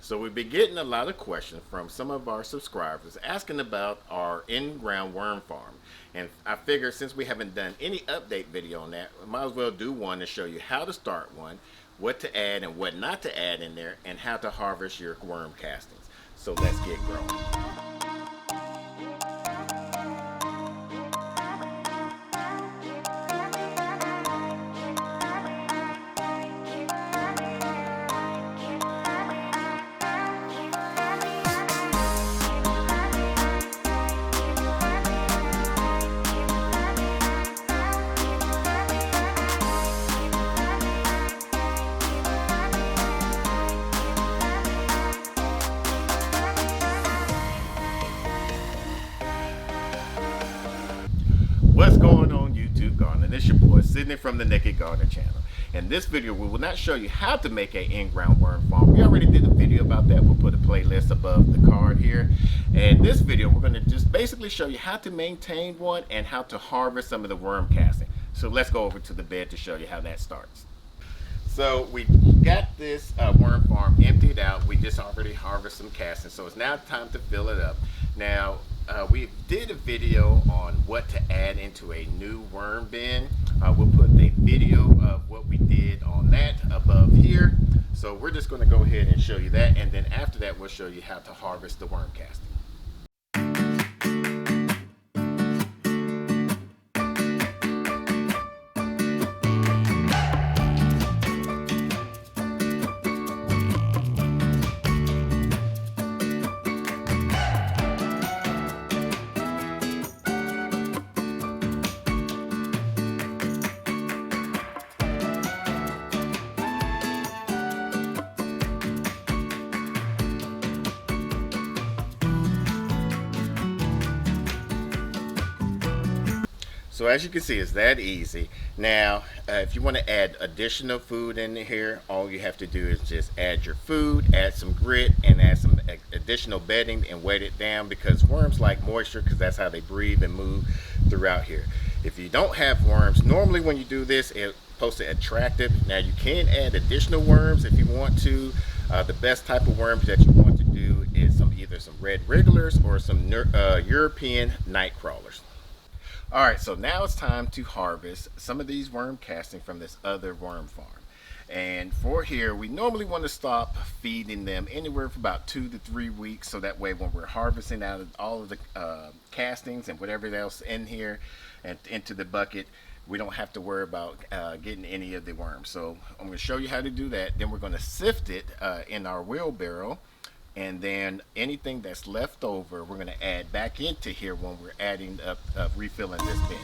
So we've been getting a lot of questions from some of our subscribers asking about our in-ground worm farm. And I figured since we haven't done any update video on that, we might as well do one to show you how to start one, what to add and what not to add in there, and how to harvest your worm castings. So let's get growing. What's going on YouTube Gardener? This is your boy Sydney from the Naked Gardener channel. In this video we will not show you how to make an in-ground worm farm. We already did a video about that. We'll put a playlist above the card here. And this video we're going to just basically show you how to maintain one and how to harvest some of the worm casting. So let's go over to the bed to show you how that starts. So we got this worm farm emptied out. We just already harvested some castings, so it's now time to fill it up. Now we did a video on what to add into a new worm bin. We'll put a video of what we did on that above here. So we're just going to go ahead and show you that, and then after that we'll show you how to harvest the worm casting. So as you can see, it's that easy. Now, if you want to add additional food in here, all you have to do is just add your food, add some grit, and add some additional bedding and weight it down, because worms like moisture, because that's how they breathe and move throughout here. If you don't have worms, normally when you do this, it's supposed to attract it. Now, you can add additional worms if you want to. The best type of worms that you want to do is either some red wrigglers or some European night crawlers. Alright, so now it's time to harvest some of these worm casting from this other worm farm. And for here, we normally want to stop feeding them anywhere for about 2 to 3 weeks, so that way when we're harvesting out of all of the castings and whatever else in here and into the bucket, we don't have to worry about getting any of the worms. So I'm going to show you how to do that. Then we're going to sift it in our wheelbarrow. And then anything that's left over, we're going to add back into here when we're adding up, refilling this bin.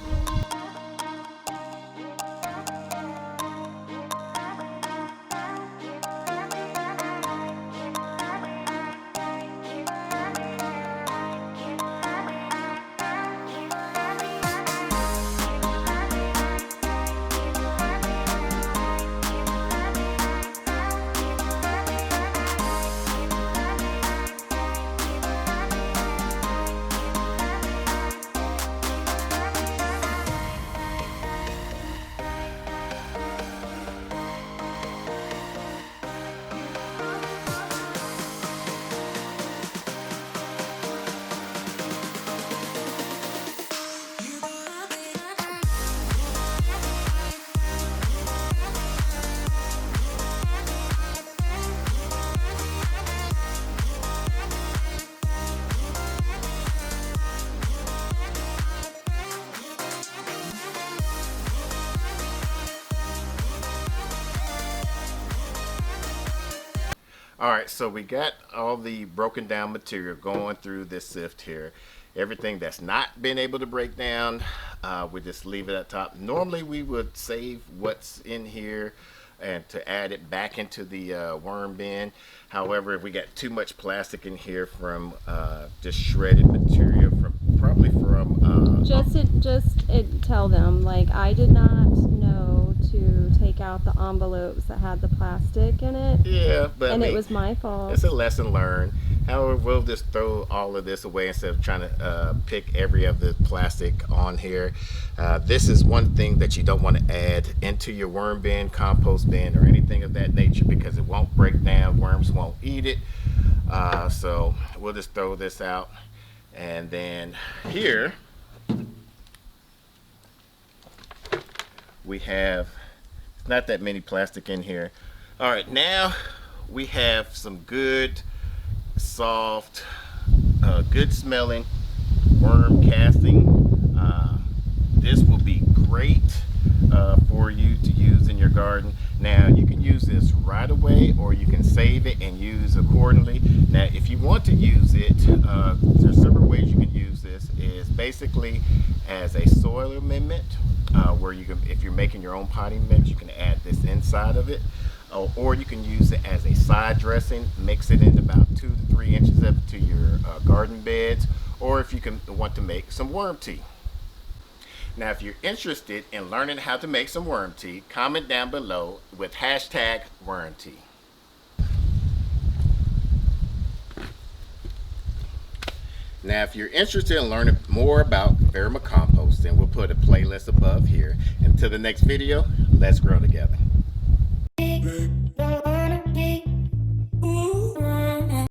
Alright, so we got all the broken down material going through this sift here. Everything that's not been able to break down, we just leave it at top. Normally we would save what's in here and to add it back into the worm bin. However, if we got too much plastic in here from just shredded material from tell them, like, I did not know to to take out the envelopes that had the plastic in it. Yeah, but and I mean, it was my fault. it's a lesson learned. However, we'll just throw all of this away instead of trying to pick every of the plastic on here. This is one thing that you don't want to add into your worm bin, compost bin, or anything of that nature, because it won't break down. Worms won't eat it. So we'll just throw this out. And then here we have not that many plastic in here. All right, now we have some good, soft, good smelling worm casting. This will be great for you to use in your garden. Now you can use this right away, or you can save it and use accordingly. Now if you want to use it, there's several ways you can use this. Is basically as a soil amendment, where you can, if you're making your own potting mix, you can add this inside of it. Or you can use it as a side dressing, mix it in about 2 to 3 inches up to your garden beds, or if you want to make some worm tea. Now, if you're interested in learning how to make some worm tea, comment down below with hashtag worm tea. Now, if you're interested in learning more about vermicomposting, we'll put a playlist above here. Until the next video, let's grow together.